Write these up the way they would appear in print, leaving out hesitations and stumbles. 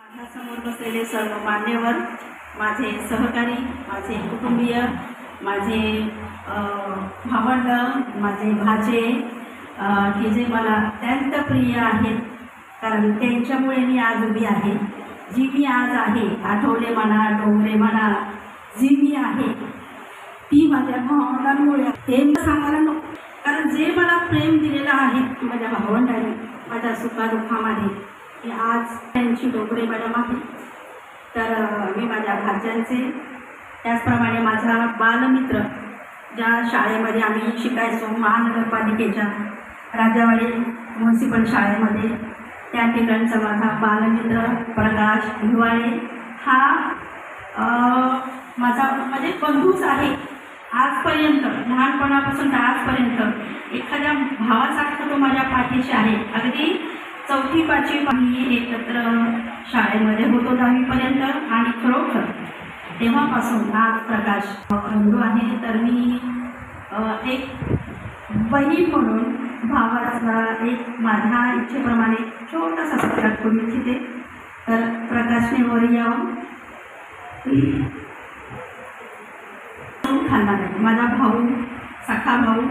माझ्यासमोर बसलेले सर्व मान्यवर, माझे सहकारी, माझे कुटुंबीय, माझे भावंड, माझे भाचे, हे जे मला अत्यंत प्रिय आहेत, कारण त्यांच्यामुळे मी आज उभी आहे. जी मी आज आहे, आठवले म्हणा, डोंगरे म्हणा, जी मी आहे ती माझ्या भावंडांमुळे. ते सांगायला नको, कारण जे मला प्रेम दिलेलं आहे माझ्या भावंडांनी माझ्या सुखादुःखामध्ये, की आज त्यांची डोंगरे मॅडम आहे. तर मी माझ्या भाच्यांचे, त्याचप्रमाणे माझा बालमित्र, ज्या शाळेमध्ये आम्ही शिकायचो महानगरपालिकेच्या राजावाडी म्युन्सिपल शाळेमध्ये, त्या ठिकाणचा माझा बालमित्र प्रकाश हिवाळे हा माझा म्हणजे बंधूच आहे. आजपर्यंत लहानपणापासून तर आजपर्यंत एखाद्या भावासारखं तो माझ्या पाठीशी आहे. अगदी 4थी 5वी आम्ही एकत्र शाळेमध्ये होतो 10वीपर्यंत, आणि खरोखर तेव्हापासून आज प्रकाश बंधू आहे. तर मी एक बहीण म्हणून भावाचा एक माझ्या इच्छेप्रमाणे छोटासा सत्कार करू इच्छिते. तर प्रकाशने वर यावं. खाल्ला नाही, माझा भाऊ, सखा भाऊ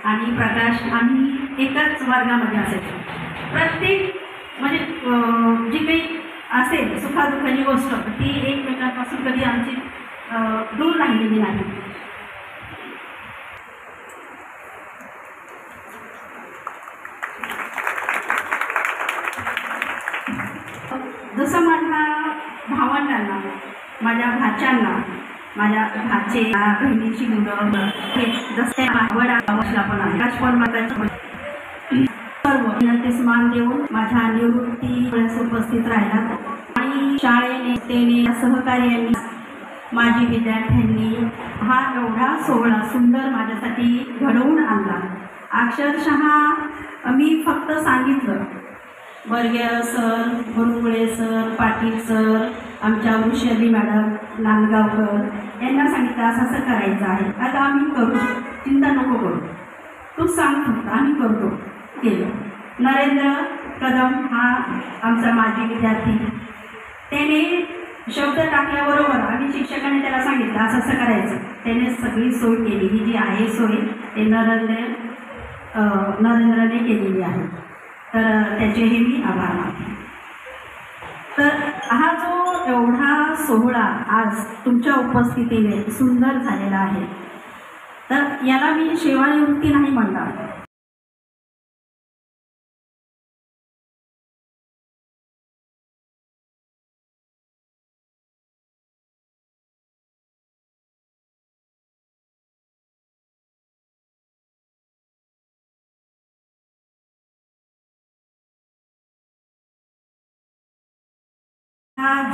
आणि प्रकाश आम्ही एकाच वर्गामध्ये असायचो. प्रत्येक म्हणजे जी काही असेल सुखादुःखाची गोष्ट ती एकमेकांपासून कधी आमची दूर राहिलेली नाही. जसं माझ्या भावंडांना, माझ्या भाच्यांना, माझ्या भाचे बहिणीची मुलं, जसे आवड आवडला पण आहे पण माझ्या सर्व विनंतीस मान देऊन माझ्या निवृत्ती उपस्थित राहिला. आणि शाळेने तेने सहकार्याने माझी विद्यार्थ्यांनी हा एवढा सोहळा सुंदर माझ्यासाठी घडवून आणला. अक्षरशः मी फक्त सांगितलं, वर्गे सर, मुरगुळे सर, पाटील सर, आमच्या वृषभी मॅडम नांदगावकर यांना सांगितलं असं करायचं आहे. आता आम्ही करू, चिंता नको करू, तू सांग फक्त, आम्ही करतो. केलं. नरेंद्र कदम हा आमचा माजी विद्यार्थी, त्याने शब्द टाकल्याबरोबर आम्ही शिक्षकाने त्याला सांगितलं असं असं करायचं. त्याने सगळी सोय केली. ही जी आहे सोय ते नरेंद्रने केलेली आहे. तर त्याचेही मी आभार मानते. तर हा जो एवढा सोहळा आज तुमच्या उपस्थितीने सुंदर झालेला आहे, तर याला मी सेवानिवृत्ती नाही म्हणणार.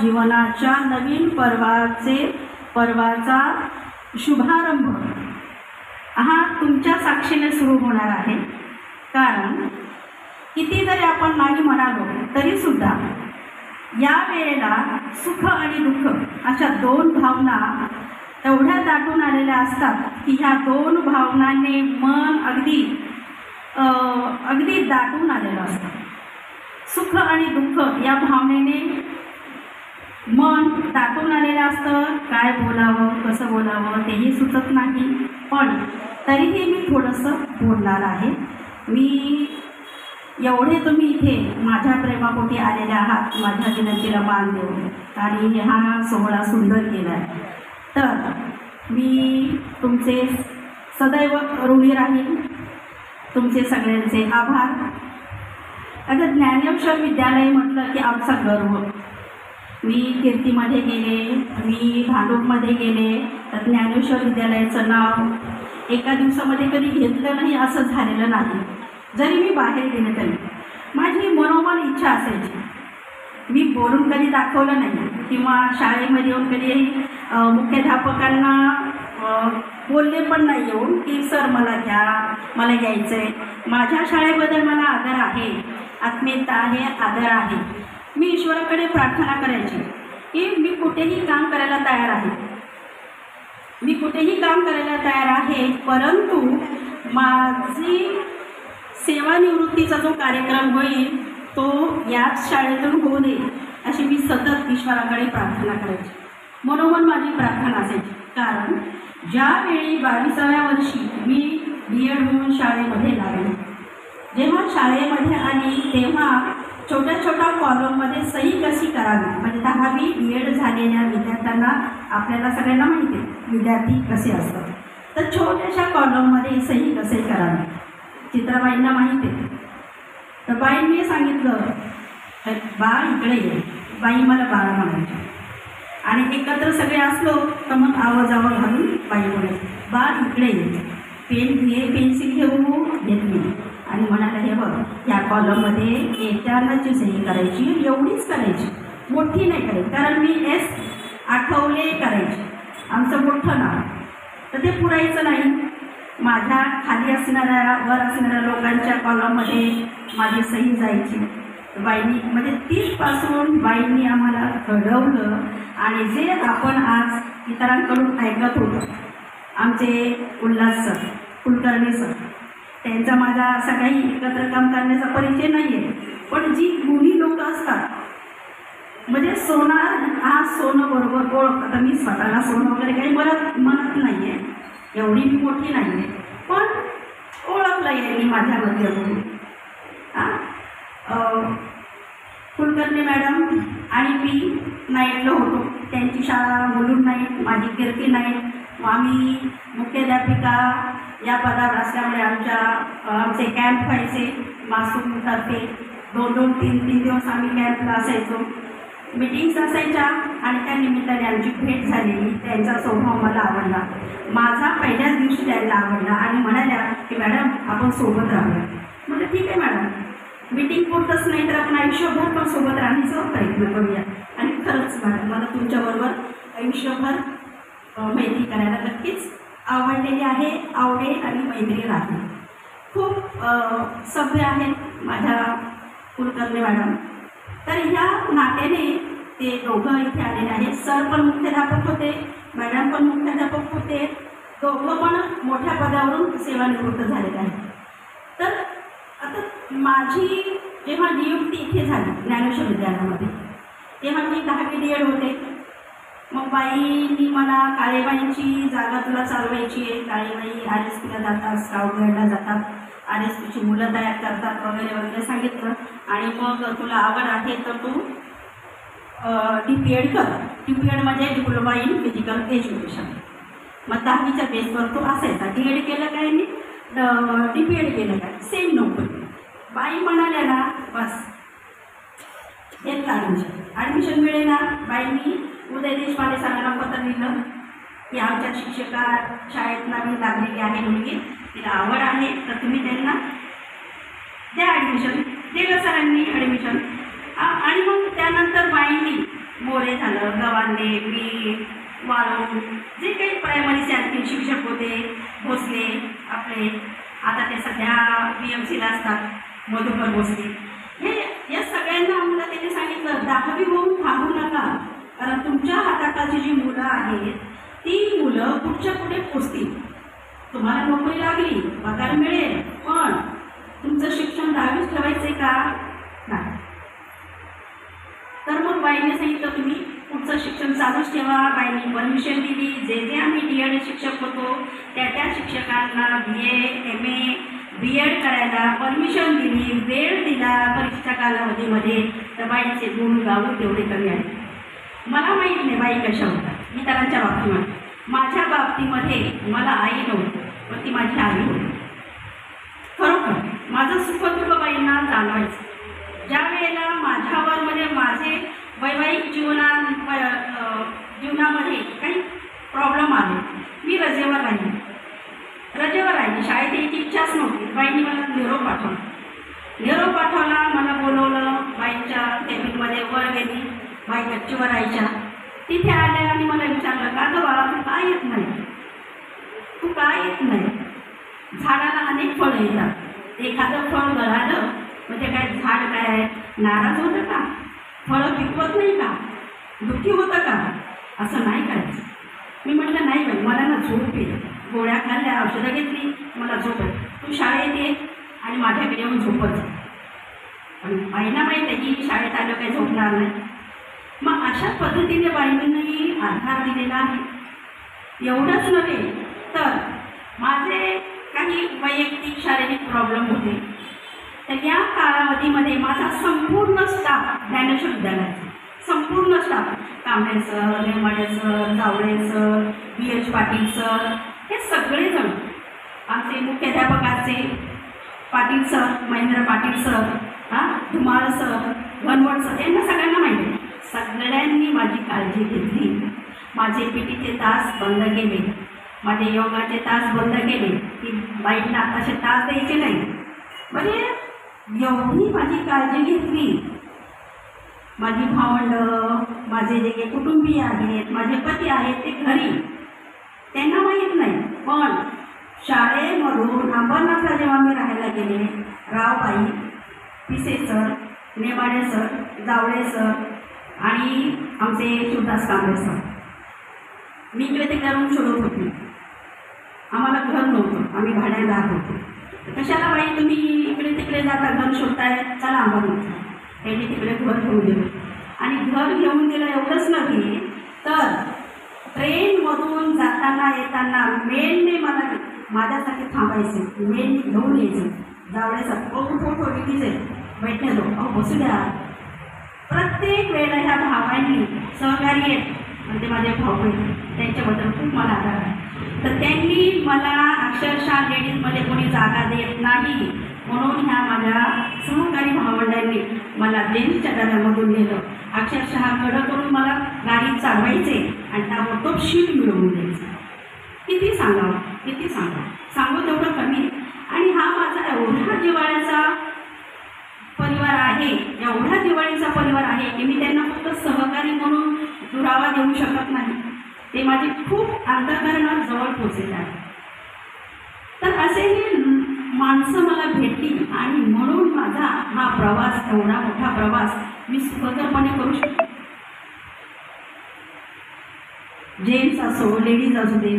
जीवनाच्या नवीन पर्वाचा शुभारंभ हा तुमच्या साक्षीने सुरू होणार आहे. कारण किती जरी आपण नाही म्हणालो तरीसुद्धा या वेळेला सुख आणि दुःख अशा दोन भावना एवढ्या दाटून आलेल्या असतात की ह्या दोन भावनांनी मन अगदी दाटून आलेलं असतं. सुख आणि दुःख या भावनेने मन दाटून आलेलं असतं. काय बोलावं, कसं बोलावं तेही सुचत नाही. पण तरीही मी थोडंसं बोलणार आहे. मी एवढे तुम्ही इथे माझ्या प्रेमापोटी आलेले आहात, माझ्या विनंतीला मान देऊन, आणि हा सोहळा सुंदर केला आहे. तर मी तुमचे सदैव ऋणी राहील. तुमचे सगळ्यांचे आभार. आता ज्ञानेश्वर विद्यालय म्हटलं की आमचा गर्व. मी कीर्तीमध्ये गेले, मी भांडूपमध्ये गेले, तर ज्ञानेश्वर विद्यालयाचं नाव एका दिवसामध्ये कधी घेतलं नाही असं झालेलं नाही. जरी मी बाहेर गेले तरी माझी मनोमन इच्छा असायची. मी बोलून कधी दाखवलं नाही, किंवा शाळेमध्ये येऊन कधी मुख्याध्यापकांना बोलले पण नाही येऊन की सर मला घ्या, मला घ्यायचं आहे. माझ्या शाळेबद्दल मला आदर आहे, आत्मीयता आहे, आदर आहे. मी ईश्वराकडे प्रार्थना करायची की मी कुठेही काम करायला तयार आहे, मी कुठेही काम करायला तयार आहे, परंतु माझी सेवानिवृत्तीचा जो कार्यक्रम होईल तो याच शाळेतून होऊ नये. अशी मी सतत ईश्वराकडे प्रार्थना करायची. मनोमन माझी प्रार्थना असायची. कारण ज्यावेळी 22व्या वर्षी मी B.एड म्हणून शाळेमध्ये लागले, जेव्हा शाळेमध्ये आली तेव्हा छोट्या छोट्या कॉलममध्ये सही कशी करावी, म्हणजे 10वी B.एड झालेल्या विद्यार्थ्यांना आपल्याला सगळ्यांना माहिती आहे विद्यार्थी कसे असतात. तर छोट्याशा कॉलममध्ये सही कसे करावी चित्राबाईंना माहिती आहे. तर बाईंनी सांगितलं, बाळ इकडे ये. बाई मला बाळा म्हणायच्या आणि एकत्र सगळे असलो तर मग आवाजावर घालून बाई बोलायची, बाळ इकडे ये, पेन घे, पेन्सिल घेऊ घेतली आणि म्हणाला, हे बघ या कॉलममध्ये येत्यानाची सही करायची, एवढीच करायची, मोठी नाही करायची. कारण मी S आठवले करायची, आमचं मोठं नाव. तर ते पुरायचं नाही. माझ्या खाली असणाऱ्या वर असणाऱ्या लोकांच्या कॉलममध्ये माझी सही जायची. बाईंनी म्हणजे 30पासून बाईंनी आम्हाला घडवलं. आणि जे आपण आज इतरांकडून ऐकत होतो, आमचे उल्हास सर, कुलकर्णी सर, त्यांचा माझा असं काही एकत्र काम करण्याचा परिचय नाही आहे. पण जी गुणी लोक असतात, म्हणजे सोनं हा सोनं बरोबर ओळख. आता मी स्वतःला सोनं वगैरे काही म्हणत नाही आहे, एवढी मी मोठी नाही आहे, पण ओळखलं यांनी माझ्यामध्ये. कुलकर्णी मॅडम आणि मी नाईटला होतो. त्यांची शाळा मुलुंड नाईट, माझी कीर्ती नाईट. आम्ही मुख्याध्यापिका या पदावर असल्यामुळे आमचे कॅम्प व्हायचे मासूमतर्फे. 2-2, 3-3 दिवस आम्ही कॅम्पला असायचो. मीटिंग्स असायच्या आणि त्या निमित्ताने आमची भेट झालेली. त्यांचा स्वभाव मला आवडला, माझा पहिल्याच दिवशी त्यांना आवडला आणि म्हणाल्या की मॅडम आपण सोबत राहूया. म्हटलं ठीक आहे मॅडम, मीटिंग पुरतंच नाही तर आपण आयुष्यभर पण सोबत राहण्याचा प्रयत्न करूया. आणि खरंच मॅडम मला तुमच्याबरोबर आयुष्यभर मैत्री करायला नक्कीच आवडलेली आहे, आवडेल आणि मैत्री राहील. खूप सभ्य आहेत माझ्या कुलकर्णी मॅडम. तर ह्या नात्याने ते दोघं इथे आलेले आहेत. सर पण मुख्याध्यापक होते, मॅडम पण मुख्याध्यापक होते, दोघं पण मोठ्या पदावरून सेवानिवृत्त झालेले आहेत. तर आता माझी जेव्हा नियुक्ती इथे झाली ज्ञानेश्वर विद्यालयामध्ये, तेव्हा मी 10वी D.एड होते. मग बाईंनी मला काळेबाईंची जागा तुला चालवायची आहे, काळेबाई RSPला जातात, स्काउट गाईडला जातात, RSPची मुलं तयार करतात वगैरे वगैरे सांगितलं. आणि मग तुला आवड आहे तर तू DPED कर. DPED म्हणजे डिप्लोमा इन फिजिकल एज्युकेशन. मग 10वीच्या बेसवर तो असायचा. D.एड केलं काय आणि DPED केलं काय, सेम नोकरी. बाई म्हणाल्या ना बस घेतला ॲडमिशन मिळेल ना. बाईंनी उदय देशपांडे सरांना पत्र लिहिलं की आमच्या शिक्षका शाळेत नवीन लागलेली आहे मुलगी, तिला आवड आहे तर तुम्ही त्यांना द्या ॲडमिशन. दिलं सरांनी ॲडमिशन. आणि मग त्यानंतर बाईंनी मोरे झालं, गवांडे, मी वाळून, जे काही प्रायमरीचे आणखी शिक्षक होते, भोसले आपले, आता ते सध्या BMCला असतात, मधुकर भोसले, हे या सगळ्यांना आम्हाला त्यांनी सांगितलं 10वी होऊन थांबू नका. कारण तुमच्या हाताखालची जी मुलं आहेत ती मुलं पुढच्या पुढे पोचतील. तुम्हाला नोकरी लागली, पगार मिळेल, पण तुमचं शिक्षण 10वीच ठेवायचं का नाही. तर मग बाईने सांगितलं तुम्ही पुढचं शिक्षण चालूच ठेवा. बाईंनी परमिशन दिली. जे आम्ही D.एड शिक्षक होतो त्या शिक्षकांना BA, MA, B.एड करायला परमिशन दिली, वेळ दिला परीक्षा कालावधीमध्ये. तर बाईचे गुण गावं तेवढे कमी आहे. मला माहीत नाही बाई कशा होतात इतरांच्या बाबतीमध्ये. माझ्या बाबतीमध्ये मला आई नव्हती, पण ती माझी आई होती. खरोखर माझं सुखदुःख बाईंना जाणवायचं. ज्या वेळेला माझ्यावर म्हणजे माझे वैवाहिक जीवनामध्ये काही प्रॉब्लेम आले, मी रजेवर राहिली. शाळेत यायची इच्छाच नव्हती. बाईंनी मला निरोप पाठवला, मला बोलवलं. बाईंच्या केबिनमध्ये वर गेली. बाई गच्चीवर राहायच्या. तिथे आल्या आणि मला विचारलं का गं बाळा तू काय येत नाही. झाडाला अनेक फळं येतात, एखादं फळ गळालं म्हणजे काय झाड काय नाराज होतं का, फळं पिकवत नाही का, दुःखी होतं का, असं नाही करायचं. मी म्हटलं नाही बाई मला ना झोप येईल. गोळ्या खाल्ल्या, औषधं घेतली, मला झोप आहे. तू शाळेत ये आणि माझ्याकडे येऊन झोपत जा. पण बाईंना माहीत आहे की शाळेत आलं काही झोपणार नाही. मग अशा पद्धतीने बाईंनी आधार दिलेला आहे. एवढंच नव्हे तर माझे काही वैयक्तिक शारीरिक प्रॉब्लेम होते, तर या कालावधीमध्ये माझा संपूर्ण स्टाफ ज्ञानेश्वर विद्यालयाचा संपूर्ण staff, Kamble sir, Nemade sir, Jawale sir, BH Patil sir, हे सगळेजण आमचे मुख्याध्यापकाचे Patil sir, Mahendra Patil sir, Dhumal sir, Wanwat sir, यांना सगळ्यांना माहिती आहे. सगळ्यांनी माझी काळजी घेतली. माझे PTचे तास बंद केले, माझे योगाचे तास बंद केले, की बाईंना असे तास द्यायचे नाही. म्हणजे एवढी माझी काळजी घेतली. माझी भावंड, माझे जे काही कुटुंबीय आहेत, माझे पती आहेत, ते घरी त्यांना माहीत नाही. पण शाळेमधून अंबरनाथला जेव्हा मी राहायला गेले, रावबाई, पिसे sir, Nemade sir, Jawale sir आणि आमचे शिवदास कांबळे सर, मी इकडे ते करून शोधत होती. आम्हाला घर नव्हतं, आम्ही भाड्याने राहत होतो. कशाला बाई तुम्ही इकडे तिकडे जाता, घर शोधताय, चला अंबरनाथला. त्यांनी तिकडे घर घेऊन दिलं आणि घर घेऊन दिलं. एवढंच नव्हे तर ट्रेनमधून जाताना येताना मेलने मला माझ्यासाठी थांबायचे, मेलने घेऊन यायचे. जावळे सर फोटो विकीचे बैठणे दो, बसू द्या. प्रत्येक वेळेला ह्या भावांनी सहकार्य आहेत आणि ते माझे भाऊ आहेत, त्यांच्याबद्दल खूप मला आदर आहे. तर त्यांनी मला अक्षरशः लेडीजमध्ये कोणी जागा देत नाही म्हणून ह्या माझ्या सहकारी भावंडांनी मला जेन्सच्या डब्यामधून नेलं. अक्षरशः कडं करून मला गाडी चालवायचे आणि ताबडतोब शीट मिळवून द्यायचं. किती सांगावं, किती सांगू तेवढं कमी. आणि हा माझा एवढा जिव्हाळ्याचा परिवार आहे, एवढा जिव्हाळ्याचा परिवार आहे की मी त्यांना फक्त सहकारी म्हणून दुरावा देऊ शकत नाही. ते माझे खूप अंतःकरणात जवळ पोचले आहे. तर असेही माणसं मला भेटली आणि म्हणून माझा हा प्रवास, एवढा मोठा प्रवास मी सुखकरपणे करू शकतो. जेंट्स असो, लेडीज असू दे,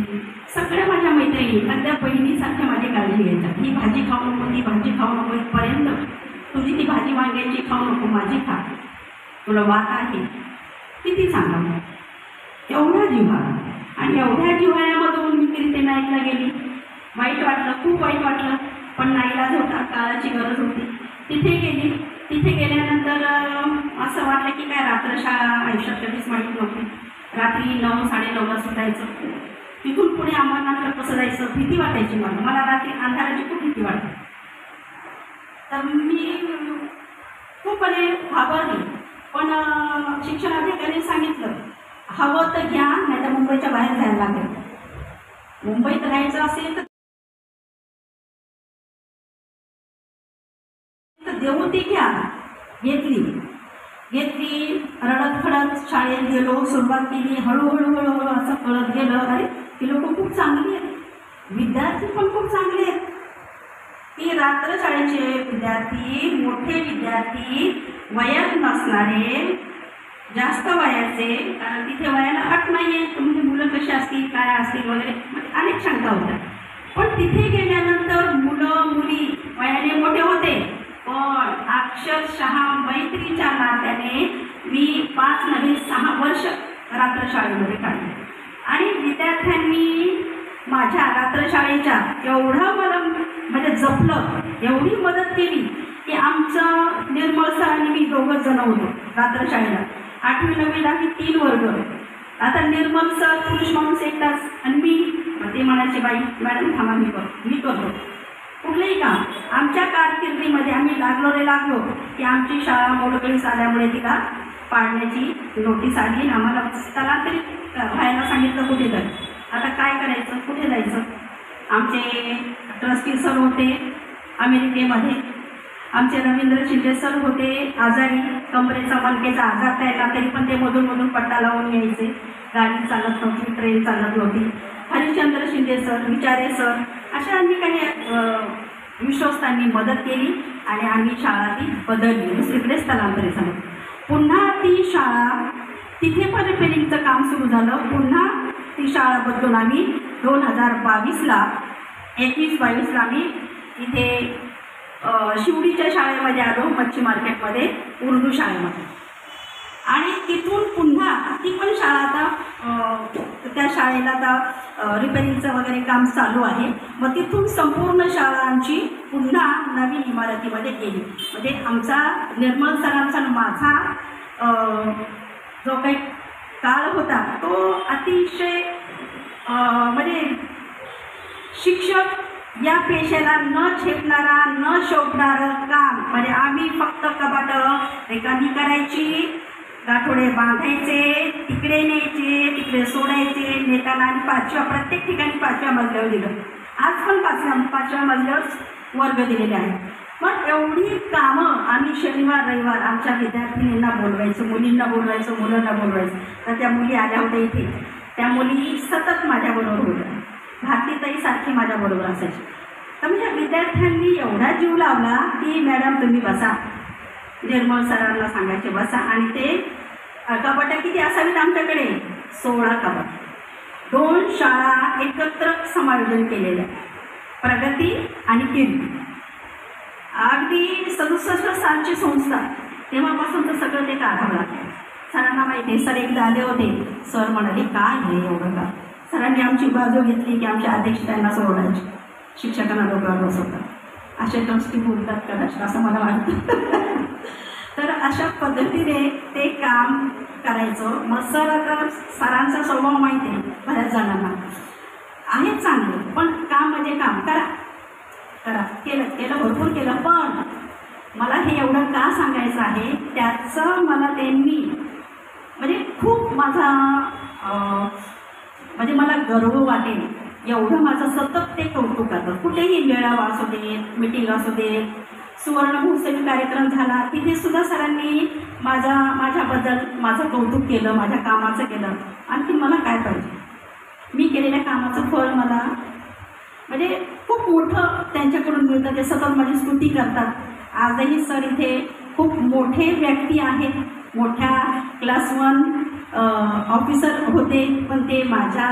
सगळ्या माझ्या मैत्रिणी अगद्या बहिणीसारख्या माझी काळजी घेतात. ही भाजी खाऊ नको, ती भाजी खाऊ नको, इथपर्यंत तुझी ती भाजी वांग्याची खाऊ नको, माझी खा, तुला वात आहे. किती सांगावं, एवढा जिव्हाळा. आणि एवढ्या जिव्हाळ्यामधून मी कीर्ती नाईकला गेली. वाईट वाटलं, खूप वाईट वाटलं, पण नाईलाज होता, काळाची गरज होती. तिथे गेली. तिथे गेल्यानंतर असं वाटलं की काय रात्रशाळा आयुष्यात कधीच माहीत नव्हती. रात्री 9, 9:30ला सुटायचं. तिथून पुढे अंबरनाथला कसं जायचं भीती वाटायची मला रात्री अंधाराची खूप भीती वाटते. तर मी खूपपणे घाबरली. पण शिक्षणाधिकाऱ्यांनी सांगितलं, हवं तर घ्या, नाही तर मुंबईच्या बाहेर जायला लागेल. मुंबईत राहायचं असेल तर देऊ ती घ्या. घेतली. रडत खडत शाळेत गेलो, सुरुवात केली. हळूहळू असं कळत गेलं, अरे ती लोक खूप चांगली आहेत, विद्यार्थी पण खूप चांगले आहेत. ती रात्र शाळेचे विद्यार्थी, मोठे विद्यार्थी, वयात नसणारे, जास्त वयाचे, कारण तिथे वयाला अट नाही आहे. म्हणजे मुलं कशी असतील, काय असतील वगैरे, म्हणजे अनेक शंका होत्या. पण तिथे गेल्यानंतर मुलं मुली वयाने मोठे होते, पण अक्षरशः मैत्रीच्या नात्याने मी 5 नव्हे 6 वर्ष रात्रशाळेमध्ये काढले. आणि विद्यार्थ्यांनी माझ्या रात्रशाळेच्या एवढं मला म्हणजे जपलं, एवढी मदत केली की आमचं निर्मळ सर आणि मी 2 जण होतो रात्रशाळेला. 8वी 9वी 10वी 3 वर्ग. आता निर्मल सर पुरुष माणूस एकटाच आणि मी. ते म्हणायचे, बाई मॅडम थांबा, मी करतो कुठलंही काम. आमच्या कारकिर्दीमध्ये आम्ही लागलो की आमची शाळा मोडकळीस आल्यामुळे तिला पाडण्याची नोटीस आली आणि आम्हाला स्थलांतरित व्हायला सांगितलं कुठेतरी. आता काय करायचं, कुठे जायचं. आमचे ट्रस्टी सर होते अमेरिकेमध्ये, आमचे रवींद्र शिंदे सर होते आजारी, कमरेचा मणकेचा आजार त्याला, तरी पण ते मधून पट्टा लावून यायचे. गाडी चालत नव्हती, ट्रेन चालत नव्हती. हरिश्चंद्र शिंदे सर, विचारे सर, अशा आम्ही काही विश्वस्तांनी मदत केली आणि आम्ही शाळा ती बदलली, दुसरीकडे स्थलांतरित झालो. पुन्हा ती शाळा, तिथे पण रिपेरिंगचं काम सुरू झालं. पुन्हा ती शाळा बदलून आम्ही 2022ला 21-22ला आम्ही इथे शिवडीच्या शाळेमध्ये आलो, मच्छी मार्केटमध्ये, उर्दू शाळेमध्ये. आणि तिथून पुन्हा ती पण शाळा आता त्या शाळेला आता रिपेरिंगचं वगैरे काम चालू आहे. मग तिथून संपूर्ण शाळा आमची पुन्हा नवीन इमारतीमध्ये गेली. म्हणजे आमचा निर्मळ सरांचा माझा जो काही काळ होता तो अतिशय म्हणजे शिक्षक या पेशेला न झेपणारा न शोभणारं काम. म्हणजे आम्ही फक्त कपाटं रिकामी करायची, गाठोडे बांधायचे, तिकडे न्यायचे, तिकडे सोडायचे, नेताना आणि प्रत्येक ठिकाणी 5व्या मजल्यावर दिलं. आज पण 5व्या मजल्यावर वर्ग दिलेले आहेत. पण एवढी कामं आम्ही शनिवार रविवार आमच्या विद्यार्थिनींना बोलवायचो, मुलींना बोलवायचो, मुलांना बोलवायचो. तर त्या मुली आल्या होत्या इथे. त्या मुली सतत माझ्याबरोबर होत्या. भारतीताई सारखी माझ्याबरोबर असायची. तर म्हणजे विद्यार्थ्यांनी एवढा जीव लावला की मॅडम तुम्ही बसा, निर्मळ सरांना सांगायचे बसा. आणि ते कपाटं किती असावीत आमच्याकडे? 16 कपाट. 2 शाळा एकत्र समायोजन केलेल्या, प्रगती आणि कीर्ती. अगदी 67 सालची संस्था, तेव्हापासून तर सगळं ते काढावं लागतं. सरांना माहिती आहे. सर एकदा आले होते. सर म्हणाले काय हे एवढं का? सरांनी आमची बाजू घेतली की आमच्या अध्यक्ष त्यांना सोडायचे, शिक्षकांना डोक्यावर बसवतात. अशा गोष्टी बोलतात कदाचित असं मला वाटतं. तर अशा पद्धतीने ते काम करायचं. मग सरांचा स्वभाव माहिती आहे बऱ्याच जणांना आहे चांगलं, पण काम म्हणजे काम करा करा. केलं भरपूर केलं. पण मला हे एवढं का सांगायचं आहे, त्याचं मला त्यांनी म्हणजे खूप माझा म्हणजे मला गर्व वाटेल एवढं माझं सतत ते कौतुक करतात. कुठेही मेळावा असू देत, मिटिंग असू देत, सुवर्ण महोत्सवी कार्यक्रम झाला, तिथे सुद्धा सरांनी माझ्याबद्दल माझं कौतुक केलं, माझ्या कामाचं केलं. आणखी मला काय पाहिजे? मी केलेल्या कामाचं फळ मला म्हणजे खूप मोठं त्यांच्याकडून मिळतं. ते सतत माझी स्तुती करतात. आजही सर इथे खूप मोठे व्यक्ती आहेत, मोठ्या क्लास 1 ऑफिसर होते, पण ते माझ्या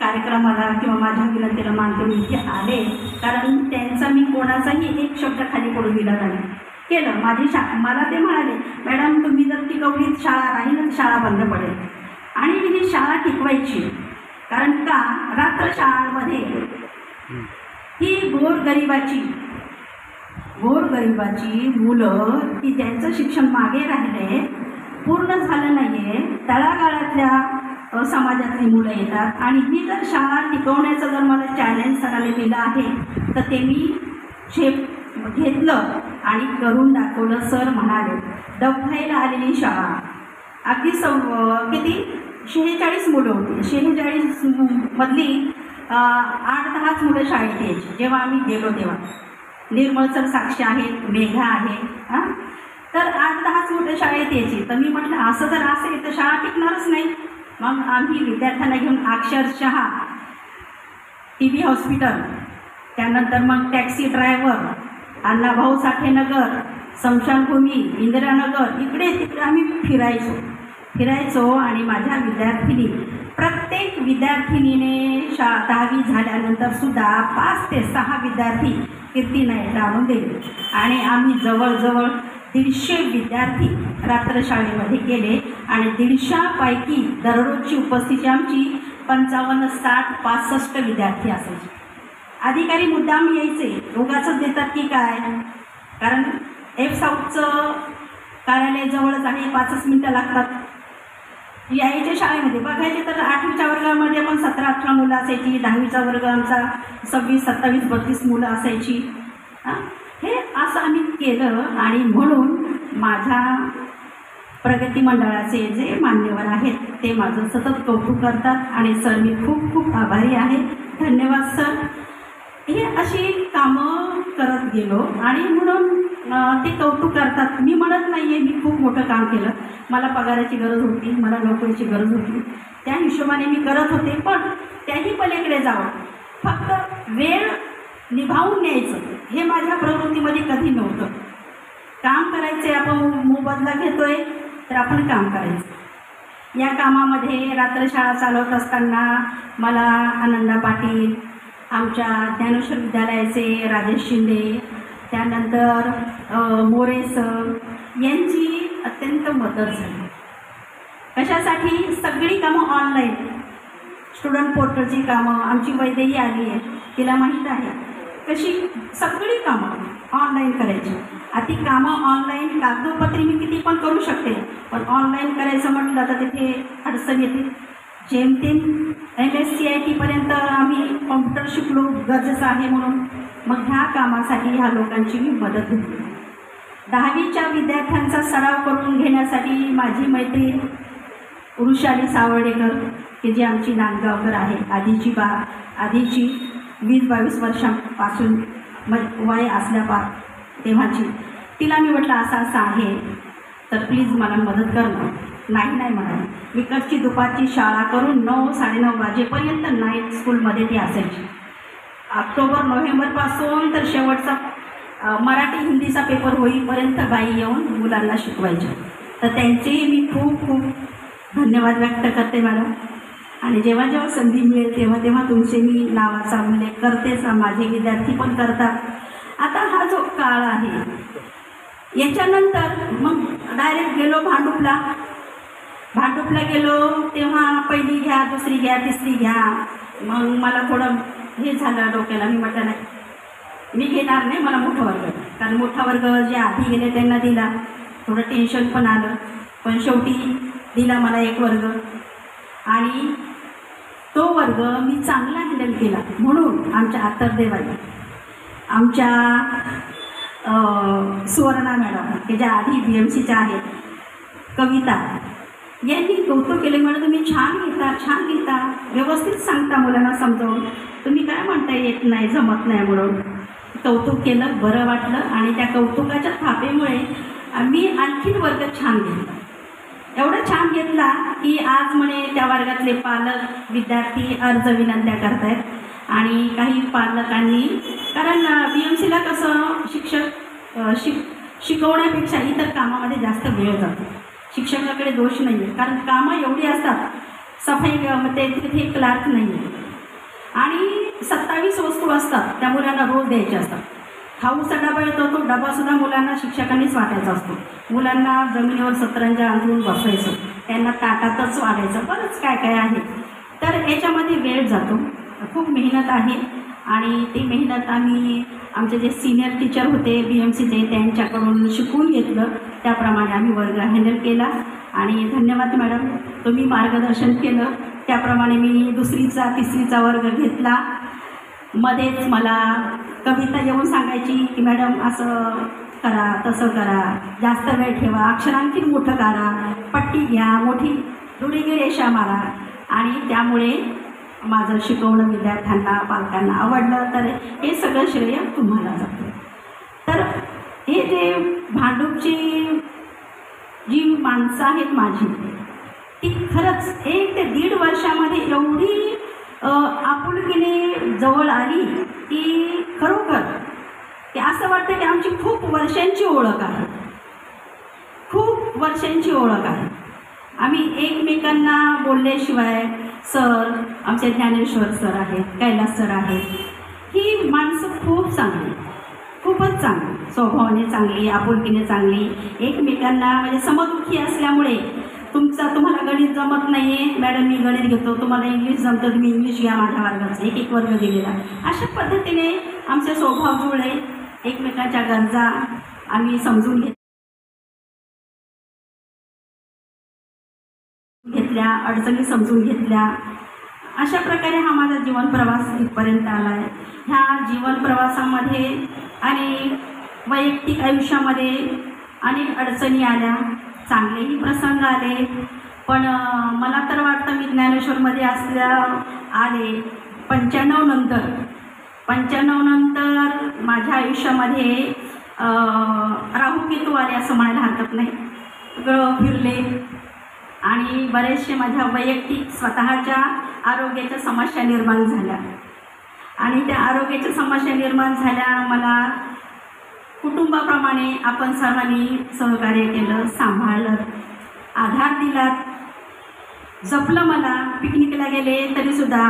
कार्यक्रमाला किंवा माझ्या विनंतीला मान देऊन इथे आले. कारण त्यांचा मी कोणाचाही एक शब्द खाली पडू दिला नाही. केलं माझी मला ते म्हणाले मॅडम तुम्ही जर टिकवलीत शाळा राहील तर शाळा बंद पडेल. आणि मी ही शाळा टिकवायची. कारण का रात्र शाळांमध्ये ही गोरगरिबाची मुलं की ज्यांचं शिक्षण मागे राहिले, पूर्ण झालं नाही आहे, तळागाळातल्या समाजातली मुलं येतात. आणि ही जर शाळा टिकवण्याचं जर मला चॅलेंज सरांनी दिलं आहे तर ते मी घेतलं आणि करून दाखवलं. सर म्हणाले दबखाईला आलेली शाळा अगदी किती 46 मुलं होती. 46 मधली 8-10 मुलं शाळेत यायची जेव्हा आम्ही गेलो तेव्हा. निर्मळ सर साक्षी आहेत, मेघा आहे. तर 8-10 मुलं शाळेत यायची. तर मी म्हटलं असं जर असेल तर शाळा टिकणारच नाही. मग आम्ही विद्यार्थ्यांना घेऊन अक्षरशः TB हॉस्पिटल, त्यानंतर मग टॅक्सी ड्रायव्हर, अण्णाभाऊ साठे नगर, स्मशानभूमी, इंदिरानगर, इकडे तिकडे आम्ही फिरायचो. आणि माझ्या विद्यार्थिनी प्रत्येक विद्यार्थिनीने 10वी झाल्यानंतर सुद्धा 5 ते 6 विद्यार्थी कीर्तीनायकला आणून दिले. आणि आम्ही जवळजवळ 150 विद्यार्थी रात्रशाळेमध्ये गेले. आणि 150पैकी दररोजची उपस्थिती आमची 55, 60, 65 विद्यार्थी असायचे. अधिकारी मुद्दाम यायचे, उगाचच देतात की काय, कारण F-Southचं कार्यालय जवळच आहे, 5 मिनिटं लागतात. यायच्या शाळेमध्ये बघायचे तर 8वीच्या वर्गामध्ये पण 17-18 मुलं असायची. 10वीचा वर्ग आमचा 26, 27, 32 मुलं असायची. हे असं आम्ही केलं. आणि म्हणून माझ्या प्रगती मंडळाचे जे मान्यवर आहेत ते माझं सतत कौतुक करतात. आणि सर मी खूप खूप आभारी आहे. धन्यवाद सर. हे अशी कामं करत गेलो आणि म्हणून ते कौतुक करतात. मी म्हणत नाही आहे मी खूप मोठं काम केलं. मला पगाराची गरज होती, मला नोकरीची गरज होती, त्या हिशोबाने मी करत होते. पण त्याही पलीकडे जावं, फक्त वेळ निभावून न्यायचं हे माझ्या प्रवृत्तीमध्ये कधी नव्हतं. काम करायचे, आपण मोबदला घेतोय तर आपण काम करायचं. या कामामध्ये रात्रशाळा चालवत असताना मला आनंदा पाटील, आमच्या ज्ञानेश्वर विद्यालयाचे राजेश शिंदे, त्यानंतर मोरे सर यांची अत्यंत मदत झाली. कशासाठी? सगळी कामं ऑनलाईन, स्टुडंट पोर्टलची कामं, आमची वैदेही आली आहे, तिला माहीत आहे कशी सगळी कामं ऑनलाईन करायची. आता ती कामं ऑनलाईन कागदोपत्री मी किती पण करू शकते, पण ऑनलाईन करायचं म्हटलं तर तिथे अडचण येते. जेमतेम MSCIT आम्ही कॉम्प्युटर शिकलो, गरजेचं आहे म्हणून. मग ह्या कामासाठी ह्या लोकांची मी मदत घेतली. 10वीच्या विद्यार्थ्यांचा सराव करून घेण्यासाठी माझी मैत्रीण वृषाली सावर्डेकर, की जी आमची नांदगावकर आहे, आधीची 20-22 वर्षांपासून वय असल्यापार तेव्हाची, तिला मी म्हटलं असं असं आहे तर प्लीज मला मदत कर ना. नाही म्हणाली. इकडची दुपारची शाळा करून 9-9:30 वाजेपर्यंत नाईट स्कूलमध्ये ती असायची. ऑक्टोबर-नोव्हेंबरपासून तर शेवटचा मराठी हिंदीचा पेपर होईपर्यंत बाई येऊन मुलांना शिकवायचे. तर त्यांचेही मी खूप खूप धन्यवाद व्यक्त करते मॅडम. आणि जेव्हा जेव्हा संधी मिळेल तेव्हा तेव्हा तुमचे मी नावाचा उल्लेख करतेच, माझे विद्यार्थी पण करतात. आता हा जो काळ आहे याच्यानंतर मग डायरेक्ट गेलो भांडुपला गेलो. तेव्हा पहिली घ्या, दुसरी घ्या, तिसरी घ्या. मग मला थोडं हे झालं डोक्याला. मी म्हटलं नाही, मी घेणार नाही, मला मोठा वर्ग, कारण मोठा वर्ग जे आधी गेले त्यांना दिला. थोडं टेन्शन पण आलं, पण शेवटी दिला मला एक वर्ग. आणि तो वर्ग मी चांगला हँडल केला. म्हणून आमच्या आतरदेवाई, आमच्या सुवर्णा मॅडम, की ज्या आधी BMCच्या आहेत, कविता, यांनी कौतुक केले. म्हणून तुम्ही छान लिहिता, व्यवस्थित सांगता मुलांना समजावून, तुम्ही काय म्हणता येत नाही, जमत नाही म्हणून कौतुक केलं. बरं वाटलं. आणि त्या कौतुकाच्या थापेमुळे मी आणखीन वर्ग छान घेतला. एवढं छान घेतला की आज म्हणे त्या वर्गातले पालक विद्यार्थी अर्ज विनंत्या करतायत. आणि काही पालकांनी, कारण BMCला कसं शिकवण्यापेक्षा इतर कामामध्ये जास्त वेळ जातो. शिक्षकाकडे दोष नाही आहे, कारण कामं एवढी असतात. सफाई ते तिथे क्लार्क नाही आहे, आणि 27 वस्तू असतात त्या मुलांना रोज द्यायच्या असतात. खाऊचा डबा येतो, तो डबासुद्धा मुलांना शिक्षकांनीच वाटायचा असतो. मुलांना जमिनीवर सतरंजा अंथरून बसवायचं, त्यांना ताटातच वाढायचं, बरंच काय काय आहे. तर याच्यामध्ये वेळ जातो, खूप मेहनत आहे. आणि ती मेहनत आम्ही आमचे जे सिनियर टीचर होते BMCचे त्यांच्याकडून शिकून घेतलं. त्याप्रमाणे आम्ही वर्ग हँडल केला. आणि धन्यवाद मॅडम, तुम्ही मार्गदर्शन केलं त्याप्रमाणे मी 2री-3रीचा वर्ग घेतला. मध्येच मला कविता येऊन सांगायची की मॅडम असं करा, तसं करा, जास्त वेळ ठेवा, अक्षर आणखीन मोठं करा, पट्टी घ्या, मोठी दुरीगी रेषा मारा. आणि त्यामुळे माझं शिकवणं विद्यार्थ्यांना, पालकांना आवडलं. तर हे सगळं श्रेय तुम्हाला जातं. तर हे जे भांडूपची जी माणसं आहेत माझी, ती खरंच 1 ते 1.5 वर्षामध्ये एवढी आपुलकीने जवळ आली की खरोखर की असं वाटतं की आमची खूप वर्षांची ओळख आहे, खूप वर्षांची ओळख आहे. आम्ही एकमेकांना बोलल्याशिवाय, सर आमचे ज्ञानेश्वर सर आहेत, कैलास सर आहेत, ही माणसं खूप चांगली, खूपच चांगली, स्वभावाने चांगली, आपुलकीने चांगली, एकमेकांना म्हणजे समदुखी असल्यामुळे तुम्हाला गणित जमत नाही आहे मॅडम, मी गणित घेतो, तुम्हाला इंग्लिश जमतं, तुम्ही इंग्लिश घ्या, माझ्या वर्गाचं एक वर्ग दिलेला. अशा पद्धतीने आमचे स्वभाव जुळले, एकमेकांच्या गरजा आम्ही समजून घेतल्या, अडचणी समजून घेतल्या. अशा प्रकारे हा माझा जीवन प्रवास इथपर्यंत आला आहे. ह्या जीवन प्रवासामध्ये आणि वैयक्तिक आयुष्यामध्ये अनेक अडचणी आल्या, चांगलेही प्रसंग आले. पण मला तर वाटतं मी ज्ञानेश्वरमध्ये आले 95 नंतर माझ्या आयुष्यामध्ये राहू केतू आले असं म्हणायला हरकत नाही. सगळं फिरले आणि बरेचसे माझ्या वैयक्तिक स्वतःच्या आरोग्याच्या समस्या निर्माण झाल्या. आणि त्या आरोग्याच्या समस्या निर्माण झाल्या, मला कुटुंबाप्रमाणे आपण सर्वांनी सहकार्य केलं, सांभाळलं, आधार दिलात, जपलं. मला पिकनिकला गेले तरीसुद्धा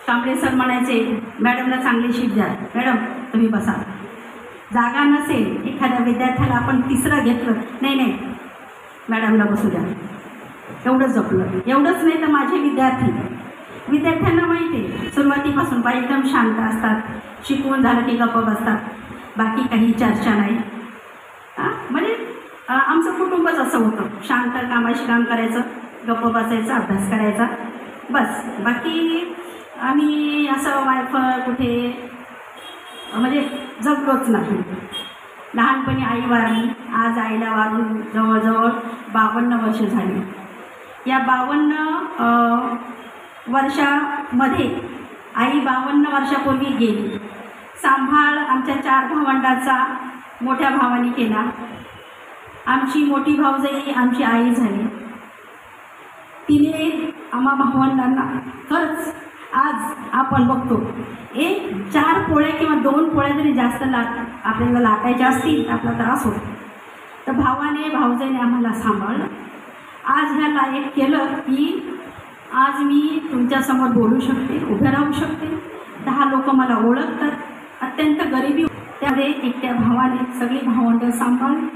कांबळे सर म्हणायचे, मॅडमला चांगली शीट द्या, मॅडम तुम्ही बसा. जागा नसेल, एखाद्या विद्यार्थ्याला आपण 3रं घेतलं, नाही मॅडमला बसू द्या. एवढं जपलं. एवढंच नाही तर माझे विद्यार्थ्यांना माहिती आहे सुरुवातीपासून बाई एकदम शांत असतात, शिकवून झालं की गप्प बसतात, बाकी काही चर्चा नाही. म्हणजे आमचं कुटुंबच असं होतं, शांत कामाशी काम करायचं, गप्प बसायचं, अभ्यास करायचा, बस. बाकी आम्ही असं वायफळ कुठे म्हणजे जगलोच नाही. लहानपणी आई वारली, आज आईला वारून जवळजवळ 52 वर्ष झाली. या 52 वर्षामध्ये आई 52 वर्षापूर्वी गेली. सांभाळ आमच्या 4 भावंडाचा मोठ्या भावाने केला. आमची मोठी भाऊजाई आमची आई झाली. तिने आम्हा भावंडांना खरंच आज आपण बघतो 4 पोळ्या किंवा 2 पोळ्या जरी जास्त आपल्याला लाटायच्या असतील आपला त्रास होतो, तर भावाने भाऊजाईने आम्हाला सांभाळलं. आज ह्या लायक केलं की आज मी तुमच्यासमोर बोलू शकते, उभे राहू शकते. 10 लोक मला ओळखतात. अत्यंत गरिबी त्यामध्ये एकट्या भावाने सगळी भावंडं सांभाळून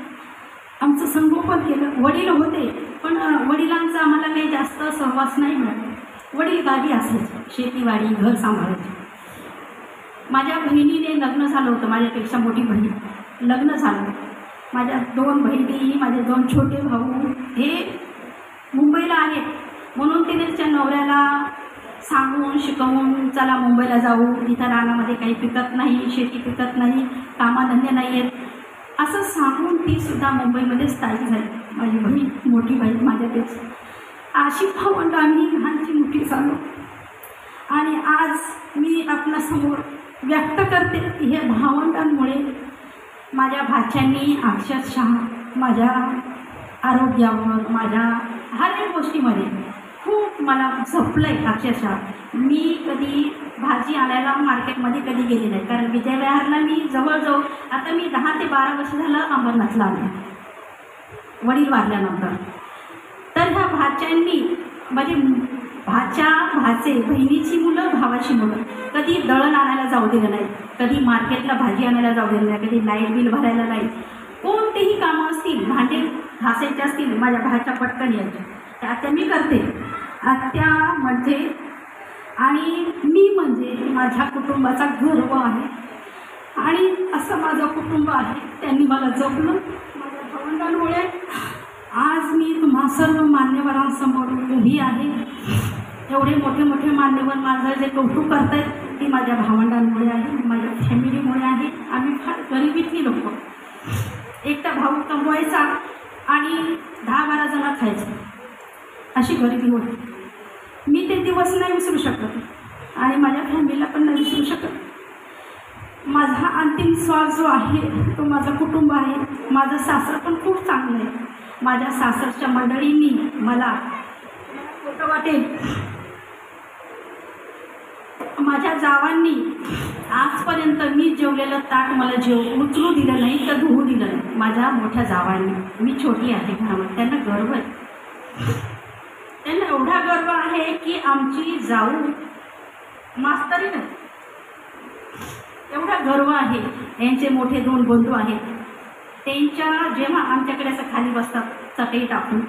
आमचं संगोपन केलं. वडील होते पण वडिलांचा आम्हाला काही जास्त सहवास नाही मिळाला. वडील गावी असायचे, शेतीवाडी, घर सांभाळायचे. माझ्या बहिणीने लग्न झालं होतं, माझ्यापेक्षा मोठी बहीण लग्न झालं. माझ्या 2 बहिणी, माझे 2 छोटे भाऊ हे मुंबईला आहेत. म्हणून तिने तिच्या नवऱ्याला सांगून शिकवून चला मुंबईला जाऊ, तिथं रानामध्ये काही पिकत नाही, शेती पिकत नाही, कामाधंदे नाही आहेत, असं सांगून ती सुद्धा मुंबईमध्ये स्थायिक झाली. माझी बहीण, मोठी बहीण माझ्यापेक्षा. अशी भावंड आम्ही लहानची मोठी झालो. आणि आज मी आपल्यासमोर व्यक्त करते की हे भावंडांमुळे माझ्या भाच्यांनी अक्षरशः माझ्या आरोग्यावर, माझ्या हर एक गोष्टीमध्ये खूप मला जपलं आहे. अक्षरशः मी कधी भाजी आणायला मार्केटमध्ये कधी गेली नाही, कारण विजयविहारला मी जवळजवळ आता मी 10 ते 12 वर्ष झालं अमरनाथला आले वडील वारल्यानंतर. तर ह्या भाच्यांनी म्हणजे भाचे, बहिणीची मुलं, भावाची मुलं कधी दळण आणायला जाऊ दिलं नाही, कधी मार्केटला भाजी आणायला जाऊ दिलं नाही, कधी लाईट बिल भरायला नाही. कोणतेही कामं असतील, भांडे घासायचे असतील, माझ्या भाच्या पटकन यायच्या. त्या मी करते. आत्यामध्ये आणि मी म्हणजे माझ्या कुटुंबाचा गर्व आहे. आणि असं माझं कुटुंब आहे, त्यांनी मला जपलं. माझ्या भावंडांमुळे आज मी तुम्हा सर्व मान्यवरांसमोर उभी आहे. एवढे मोठे मोठे मान्यवर माझं जे कौतुक करत आहेत ती माझ्या भावंडांमुळे आहे, माझ्या फॅमिलीमुळे आहे. आम्ही फार गरिबीतली लोक. एकटा भाऊ कमवायचा आणि 10-12 जण खायचं, अशी गरिबी होती. मी ते दिवस नाही विसरू शकत आणि माझ्या फॅमिलीला पण नाही विसरू शकत. माझा अंतिम श्वास जो आहे तो माझं कुटुंब आहे. माझं सासर पण खूप चांगलं आहे. माझ्या सासरच्या मंडळींनी मला खोटं वाटेल, माझ्या जावांनी आजपर्यंत मी जेवलेलं ताट मला उचलू दिलं नाही तर धुवू दिलं नाही. माझ्या मोठ्या जावांनी, मी छोटी आहे घरामध्ये, त्यांना गर्व आहे. त्यांना एवढा गर्व आहे की आमची जाऊ मास्तरी नाही, एवढा गर्व आहे. यांचे मोठे 2 बंधू आहेत. त्यांच्या जेव्हा आमच्याकडे असं खाली बसतात चटई टाकून,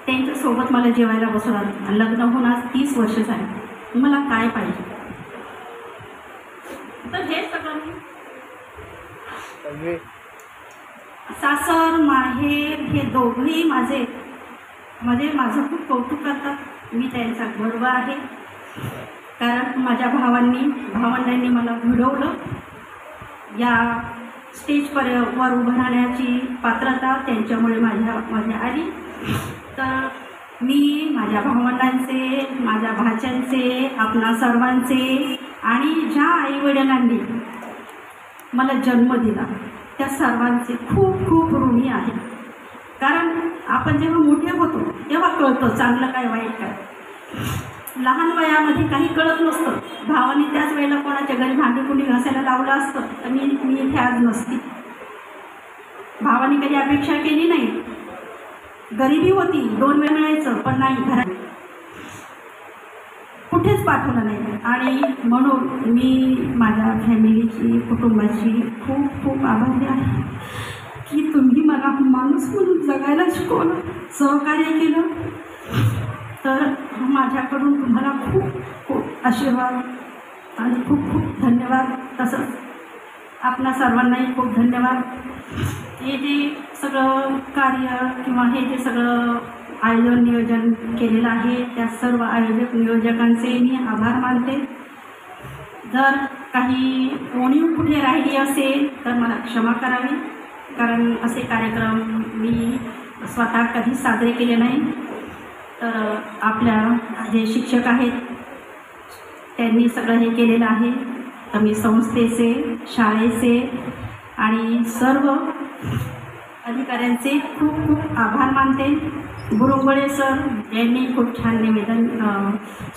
त्यांच्यासोबत मला जेवायला बसवतात. लग्न होऊन आज 30 वर्ष झाली. मला काय पाहिजे? तर हे सगळं सासर माहेर हे दोघंही माझं खूप कौतुक करतात. मी त्यांचा गर्व आहे. कारण माझ्या भावंडांनी मला घडवलं. या स्टेजवर उभं राहण्याची पात्रता त्यांच्यामुळे माझ्या आली. तर मी माझ्या भावंडांचे, माझ्या भाच्यांचे, आपणा सर्वांचे आणि ज्या आईवडिलांनी मला जन्म दिला त्या सर्वांचे खूप खूप ऋणी आहे. कारण आपण जेव्हा मोठे होतो तेव्हा कळतं चांगलं काय वाईट काय. लहान वयामध्ये काही कळत नसतं. भावाने त्याच वेळेला कोणाच्या घरी भांडी कुंडी घासायला लावलं असतं तर मी इथे आज नसती. भावाने कधी अपेक्षा केली नाही. गरिबी होती, 2 वेळ मिळायचं पण नाही, घरात कुठेच पाठवलं नाही. आणि म्हणून मी माझ्या फॅमिलीची, कुटुंबाची खूप खूप आभारी आहे की तुम्ही मला माणूस म्हणून जगायला शिकवलं, सहकार्य केलं. तर माझ्याकडून तुम्हाला खूप खूप आशीर्वाद आणि खूप खूप धन्यवाद. तसंच आपणा सर्वांनाही खूप धन्यवाद. हे जे सगळं कार्य किंवा हे जे सगळं आयोजन नियोजन केलेलं आहे त्या सर्व आयोजक नियोजकांचे मी आभार मानते. जर काही उणीव कुठे राहिली असेल तर मला क्षमा करावी, कारण असे कार्यक्रम मी स्वतः कधीच साजरे केले नाही. तर आपल्या जे शिक्षक आहेत त्यांनी सगळं हे केलेलं आहे. तर मी संस्थेचे, शाळेचे आणि सर्व अधिकाऱ्यांचे खूप खूप आभार मानते. बुरुंगळे सर यांनी खूप छान निवेदन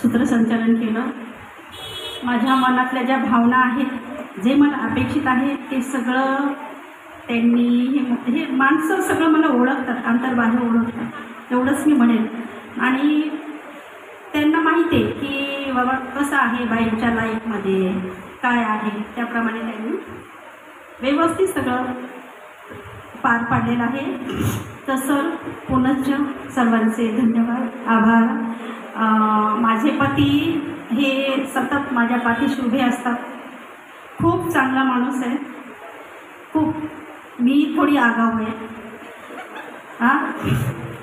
सूत्रसंचालन केलं. माझ्या मनातल्या ज्या भावना आहेत, जे मला अपेक्षित आहे ते सगळं त्यांनी हे माणसं सगळं मला ओळखतात, अंतर्बाह्य ओळखतात एवढंच मी म्हणेन. आणि त्यांना माहिती आहे की बाबा कसं आहे बाईंच्या लाईफमध्ये काय आहे, त्याप्रमाणे त्यांनी व्यवस्थित सगळं पार पाडलेलं आहे. तसं पुनश्च सर्वांचे धन्यवाद, आभार. माझे पती हे सतत माझ्या पाठीशी उभे असतात. खूप चांगला माणूस आहे, खूप. मी थोडी आगाऊ आहे,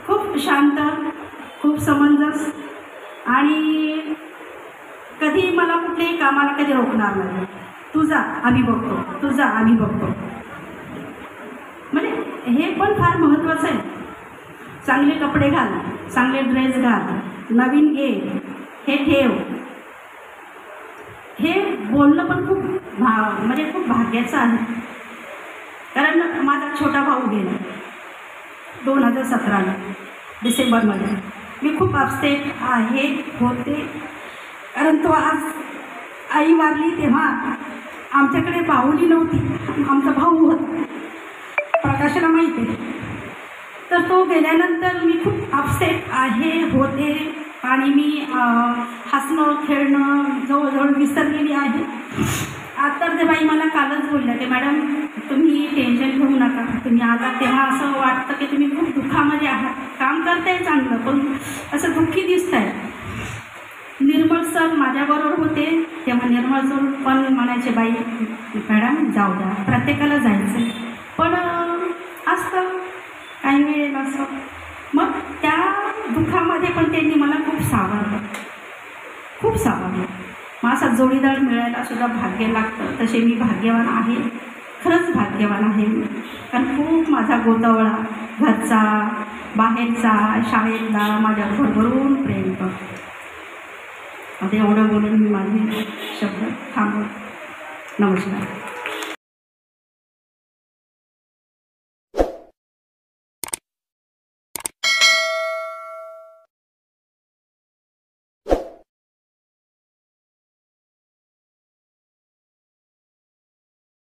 खूप शांत, खूप समंजस आणि कधी मला कुठल्याही कामाला कधी रोखणार नाही. तुझा आम्ही बघतो, तुझा आम्ही बघतो. म्हणजे हे पण फार महत्त्वाचं आहे. चांगले कपडे घाल, चांगले ड्रेस घाल, नवीन घे, हे ठेव. हे बोलणं पण खूप म्हणजे खूप भाग्याचं आहे. कारण माझा छोटा भाऊ गेला 2017 डिसेंबरमध्ये. मी खूप अपसेट आहे होते, कारण तो आज आई वारली तेव्हा आमच्याकडे बाहुली नव्हती. आमचा भाऊ होता, प्रकाशाला माहिती आहे. तर तो गेल्यानंतर मी खूप अपसेट आहे होते आणि मी हसणं खेळणं जवळजवळ विसरलेली आहे. आता ते बाई मला कालच बोलल्या की मॅडम तुम्ही टेन्शन घेऊ नका, तुम्ही आता तेव्हा असं वाटतं की तुम्ही खूप दुःखामध्ये आहात, काम करताय चांगलं पण असं दुःखी दिसत आहे. निर्मळ सर माझ्याबरोबर होते तेव्हा निर्मळ सर पण म्हणायचे बाई मॅडम जाऊ द्या, प्रत्येकाला जायचं पण असतं काही वेळेला असं. मग त्या दुःखामध्ये पण त्यांनी मला खूप सावरलं, खूप सावरलं. मग असा जोडीदार मिळायला सुद्धा भाग्य लागतं. तसे मी भाग्यवान आहे, खरंच भाग्यवान आहे. कारण खूप माझा गोतावळा घरचा, बाहेरचा, शाळेतला माझ्यावर भरभरून प्रेम करतो. आता एवढं बोलून मी माझे शब्द थांबवतो. नमस्कार.